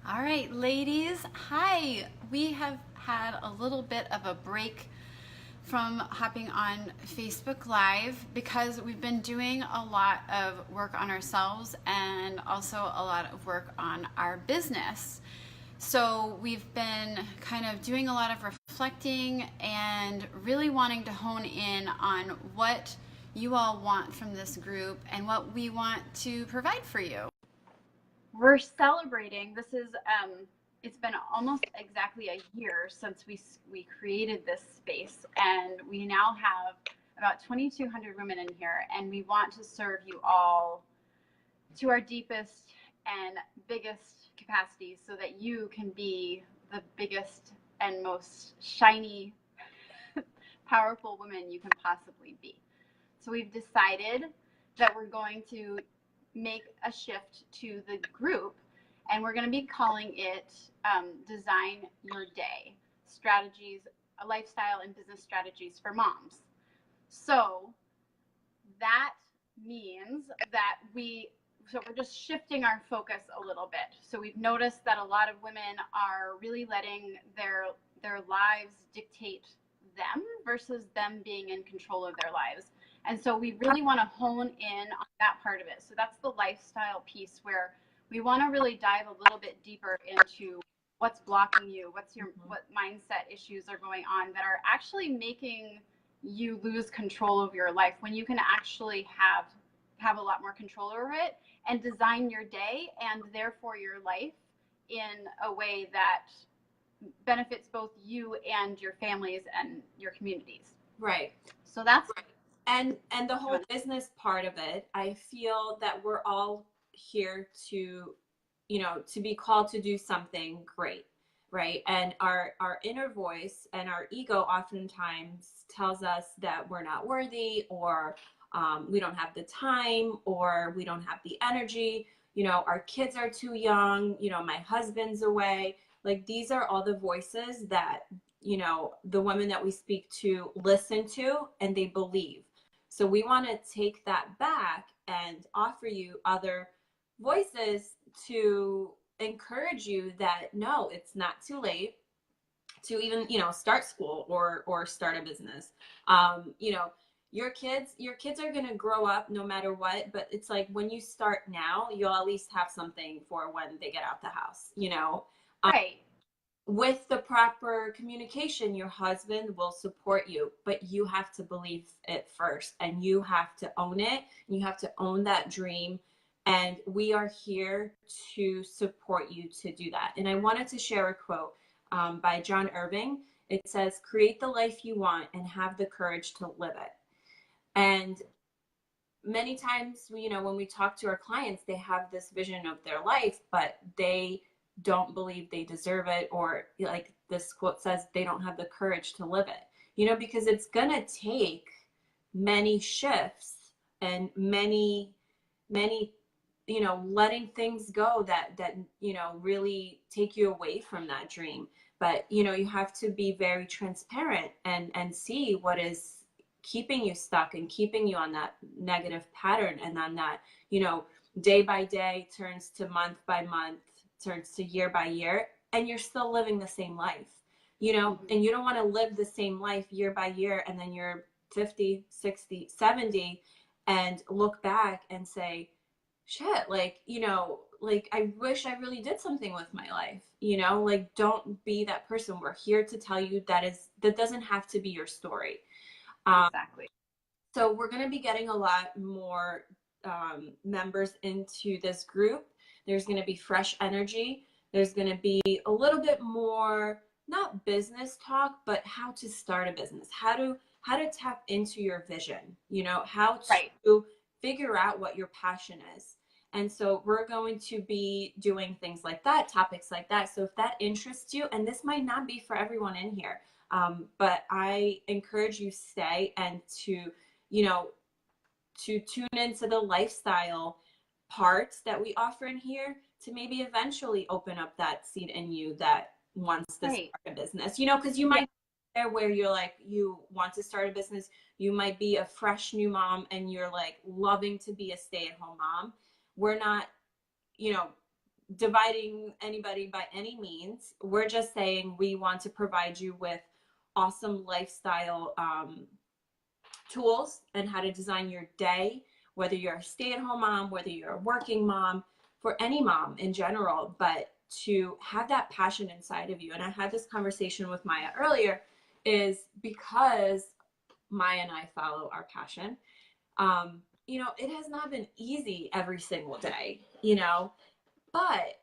All right, ladies. Hi. We have had a little bit of a break from hopping on Facebook Live because we've been doing a lot of work on ourselves and also a lot of work on our business. So we've been kind of doing a lot of reflecting and really wanting to hone in on what you all want from this group and what we want to provide for you. We're celebrating. It's been almost exactly a year since we created this space, and we now have about 2,200 women in here, and we want to serve you all to our deepest and biggest capacities so that you can be the biggest and most shiny, powerful woman you can possibly be. So we've decided that we're going to make a shift to the group, and we're going to be calling it Design Your Day Strategies, Lifestyle and Business Strategies for Moms. So that means that we're just shifting our focus a little bit. So we've noticed that a lot of women are really letting their lives dictate them versus them being in control of their lives. And so we really want to hone in on that part of it. So that's the lifestyle piece where we want to really dive a little bit deeper into what's blocking you, what mindset issues are going on that are actually making you lose control of your life when you can actually have a lot more control over it and design your day and therefore your life in a way that benefits both you and your families and your communities. Right. So that's right. And the whole business part of it, I feel that we're all here to, to be called to do something great, right? And our inner voice and our ego oftentimes tells us that we're not worthy, or we don't have the time, or we don't have the energy. Our kids are too young. My husband's away. Like, these are all the voices that the women that we speak to listen to, and they believe. So we want to take that back and offer you other voices to encourage you that no, it's not too late to even, start school or start a business. Your kids are going to grow up no matter what, but it's like when you start now, you'll at least have something for when they get out the house. right. With the proper communication, your husband will support you, but you have to believe it first, and you have to own it. And you have to own that dream. And we are here to support you to do that. And I wanted to share a quote by John Irving. It says, "Create the life you want and have the courage to live it." And many times, when we talk to our clients, they have this vision of their life, but they don't believe they deserve it, or like this quote says, they don't have the courage to live it, because it's gonna take many shifts and many letting things go that really take you away from that dream. But you have to be very transparent and see what is keeping you stuck and keeping you on that negative pattern, and on that day by day turns to month by month, turns to year by year, and you're still living the same life, and you don't want to live the same life year by year, and then you're 50, 60, 70 and look back and say, shit, like I wish I really did something with my life. Like, don't be that person. We're here to tell you that doesn't have to be your story. Exactly. So we're going to be getting a lot more members into this group. There's going to be fresh energy. There's going to be a little bit more, not business talk, but how to start a business, how to tap into your vision, how to Right. figure out what your passion is. And so we're going to be doing things like that, topics like that. So if that interests you, and this might not be for everyone in here, but I encourage you stay and you know, to tune into the lifestyle parts that we offer in here, to maybe eventually open up that seed in you that wants to Right. start a business, because you might be there where you're like, you want to start a business. You might be a fresh new mom and you're like loving to be a stay-at-home mom. We're not, you know, dividing anybody by any means. We're just saying we want to provide you with awesome lifestyle tools and how to design your day, whether you're a stay-at-home mom, whether you're a working mom, for any mom in general, but to have that passion inside of you. And I had this conversation with Maya earlier, is because Maya and I follow our passion. It has not been easy every single day, but,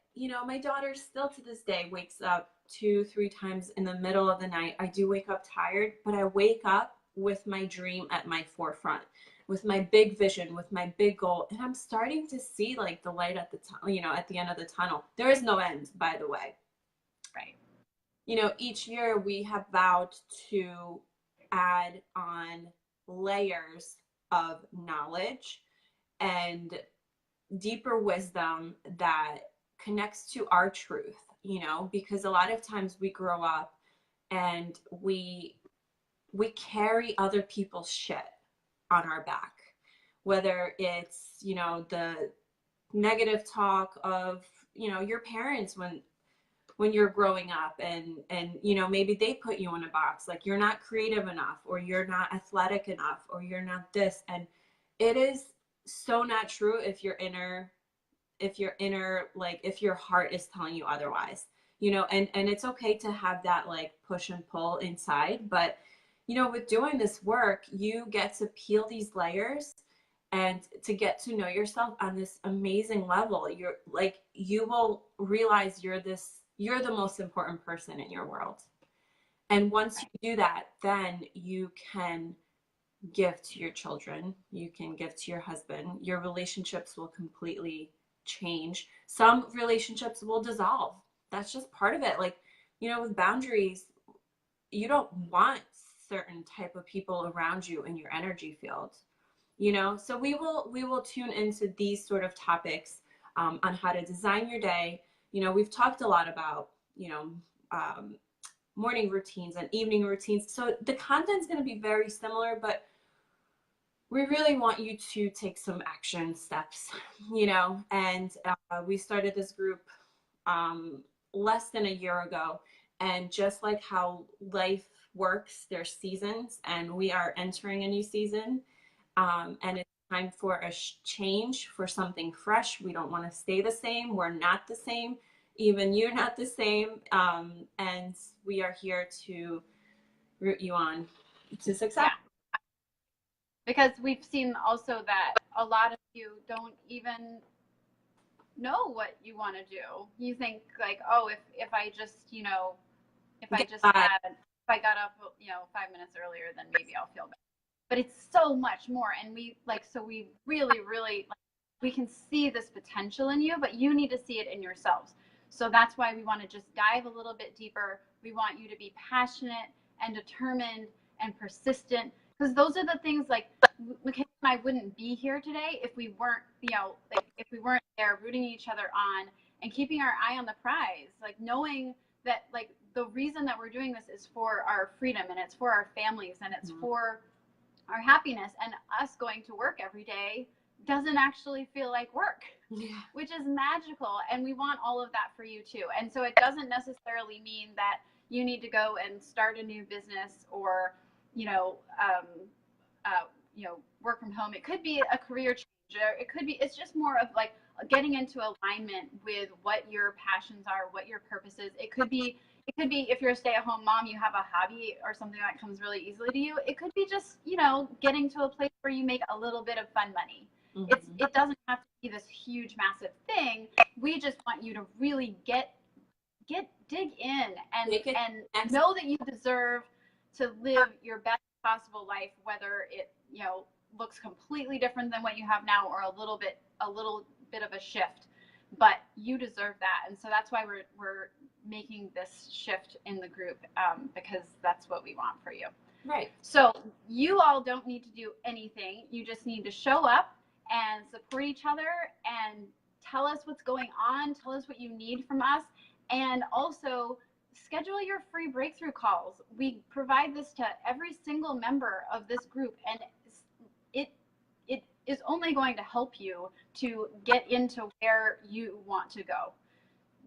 my daughter still to this day wakes up 2, 3 times in the middle of the night. I do wake up tired, but I wake up with my dream at my forefront, with my big vision, with my big goal. And I'm starting to see like the light at at the end of the tunnel. There is no end, by the way. Right. Each year we have vowed to add on layers of knowledge and deeper wisdom that connects to our truth, because a lot of times we grow up and we carry other people's shit on our back, whether it's, the negative talk of, your parents when you're growing up, and maybe they put you in a box, like you're not creative enough, or you're not athletic enough, or you're not this. And it is so not true if your heart is telling you otherwise, and it's okay to have that like push and pull inside. But with doing this work, you get to peel these layers and to get to know yourself on this amazing level. You will realize you're the most important person in your world. And once you do that, then you can give to your children, you can give to your husband. Your relationships will completely change. Some relationships will dissolve. That's just part of it. Like, with boundaries, you don't want certain type of people around you in your energy field, so we will tune into these sort of topics on how to design your day. We've talked a lot about morning routines and evening routines, so the content's going to be very similar, but we really want you to take some action steps, and we started this group less than a year ago. And just like how life works, there's seasons, and we are entering a new season. And it's time for a change, for something fresh. We don't want to stay the same. We're not the same. Even you're not the same. And we are here to root you on to success. Yeah. Because we've seen also that a lot of you don't even know what you want to do. You think like, oh, if I just, if I got up, 5 minutes earlier, then maybe I'll feel better. But it's so much more. And we really, really, we can see this potential in you, but you need to see it in yourselves. So that's why we want to just dive a little bit deeper. We want you to be passionate and determined and persistent, because those are the things, like Michaela and I wouldn't be here today if we weren't, if we weren't there rooting each other on and keeping our eye on the prize, like knowing that like the reason that we're doing this is for our freedom, and it's for our families, and it's for our happiness. And us going to work every day doesn't actually feel like work, which is magical. And we want all of that for you too. And so it doesn't necessarily mean that you need to go and start a new business or, work from home. It could be a career change. It's just more of like getting into alignment with what your passions are, what your purpose is. It could be if you're a stay-at-home mom, you have a hobby or something that comes really easily to you. It could be just, getting to a place where you make a little bit of fun money. Mm-hmm. It doesn't have to be this huge, massive thing. We just want you to really dig in and know that you deserve to live your best possible life, whether it, looks completely different than what you have now, or a little bit of a shift. But you deserve that. And so that's why we're making this shift in the group, because that's what we want for you. Right. So you all don't need to do anything. You just need to show up and support each other and tell us what's going on. Tell us what you need from us. And also schedule your free breakthrough calls. We provide this to every single member of this group, and it is only going to help you to get into where you want to go.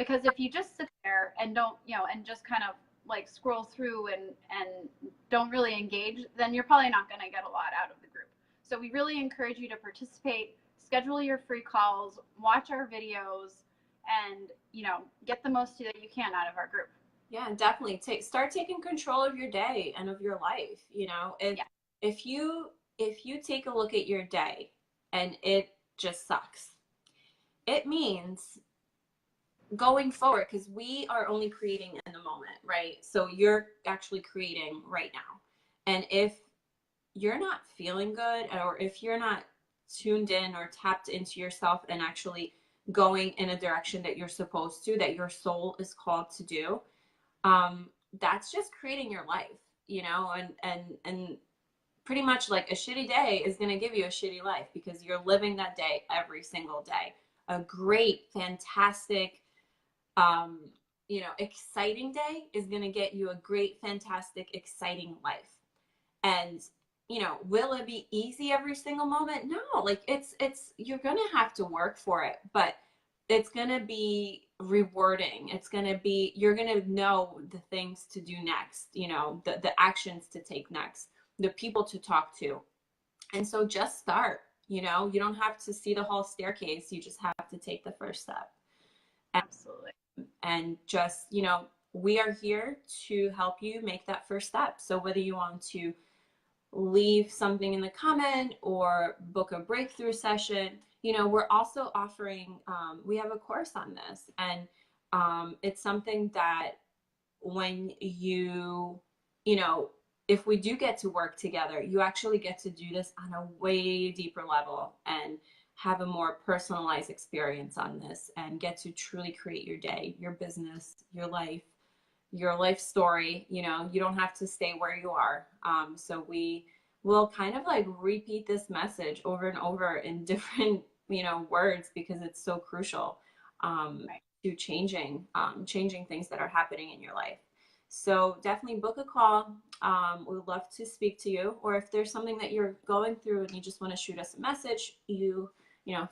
Because if you just sit there and don't, and just kind of like scroll through and don't really engage, then you're probably not going to get a lot out of the group. So we really encourage you to participate, schedule your free calls, watch our videos, and get the most that you can out of our group. Yeah, definitely start taking control of your day and of your life. If you take a look at your day and it just sucks, it means going forward, because we are only creating in the moment, right? So you're actually creating right now. And if you're not feeling good, or if you're not tuned in or tapped into yourself and actually going in a direction that you're supposed to, that your soul is called to do, that's just creating your life, and pretty much like a shitty day is going to give you a shitty life because you're living that day every single day. A great, fantastic, exciting day is going to get you a great, fantastic, exciting life. And, will it be easy every single moment? No, like it's, you're going to have to work for it, but it's going to be rewarding. It's going to be, you're going to know the things to do next, the actions to take next, the people to talk to. And so just start, you don't have to see the whole staircase. You just have to take the first step. Absolutely. And just, we are here to help you make that first step. So whether you want to leave something in the comment or book a breakthrough session, we're also offering, we have a course on this, and it's something that when if we do get to work together, you actually get to do this on a way deeper level and have a more personalized experience on this and get to truly create your day, your business, your life story. You don't have to stay where you are. So we will kind of like repeat this message over and over in different, words, because it's so crucial to changing things that are happening in your life. So definitely book a call. We'd love to speak to you. Or if there's something that you're going through and you just want to shoot us a message,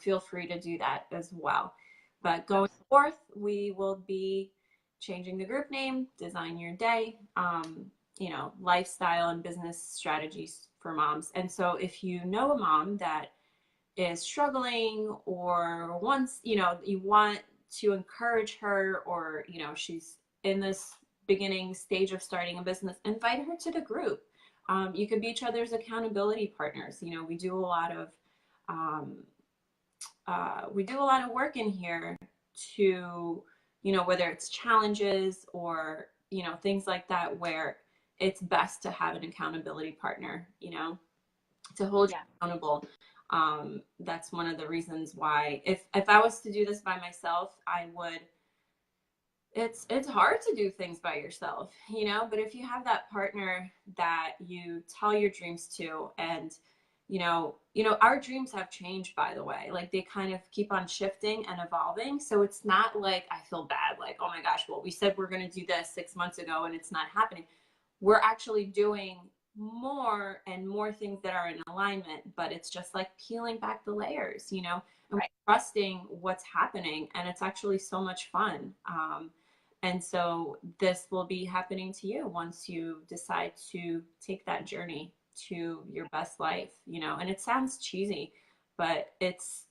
feel free to do that as well. But going forth, we will be changing the group name, Design Your Day, lifestyle and business strategies for moms. And so if you know a mom that is struggling, or wants, you want to encourage her, or, she's in this beginning stage of starting a business, invite her to the group. You could be each other's accountability partners. We do a lot of work in here to, whether it's challenges or, things like that, where it's best to have an accountability partner, to hold you accountable. That's one of the reasons why if I was to do this by myself, it's hard to do things by yourself, but if you have that partner that you tell your dreams to, and our dreams have changed, by the way, like they kind of keep on shifting and evolving. So it's not like I feel bad, like, oh my gosh, well, we said we're going to do this 6 months ago and it's not happening. We're actually doing more and more things that are in alignment, but it's just like peeling back the layers, and trusting what's happening. And it's actually so much fun. And so this will be happening to you once you decide to take that journey to your best life, and it sounds cheesy, but it's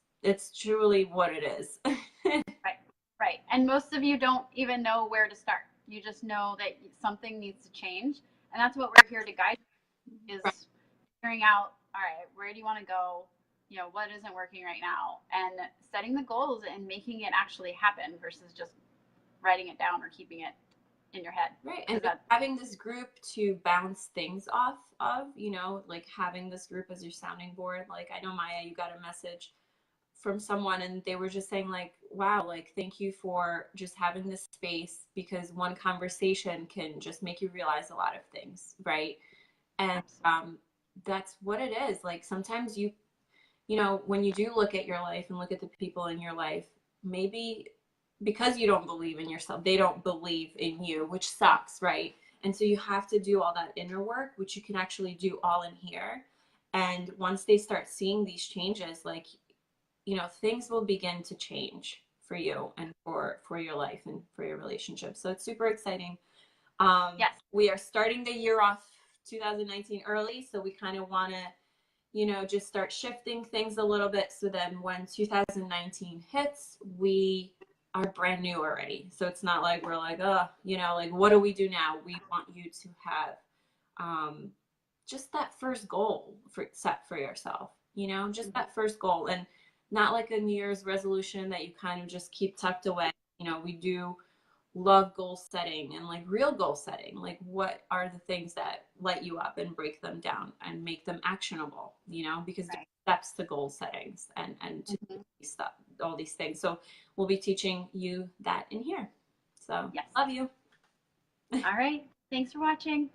truly what it is. Right. And most of you don't even know where to start. You just know that something needs to change. And that's what we're here to guide you, is figuring out, all right, where do you want to go? What isn't working right now? And setting the goals and making it actually happen versus just writing it down or keeping it in your head. Right. And having this group to bounce things off of, like having this group as your sounding board. Like, I know, Maya, you got a message from someone and they were just saying like, wow, like, thank you for just having this space, because one conversation can just make you realize a lot of things. Right. And that's what it is. Like, sometimes when you do look at your life and look at the people in your life, maybe because you don't believe in yourself, they don't believe in you, which sucks, right? And so you have to do all that inner work, which you can actually do all in here. And once they start seeing these changes, like, things will begin to change for you and for your life and for your relationship. So it's super exciting. Yes. We are starting the year off 2019 early, so we kind of want to, you know, just start shifting things a little bit so then when 2019 hits, we are brand new already. So it's not like we're like, oh, you know, like what do we do now? We want you to have just that first goal set for yourself, you know, just that first goal, and not like a New Year's resolution that you kind of just keep tucked away. You know, we do love goal setting and like real goal setting. Like what are the things that light you up and break them down and make them actionable, you know, because Right. there's steps to goal settings and to stuff, all these things. So we'll be teaching you that in here. So Yes. love you. All right. Thanks for watching.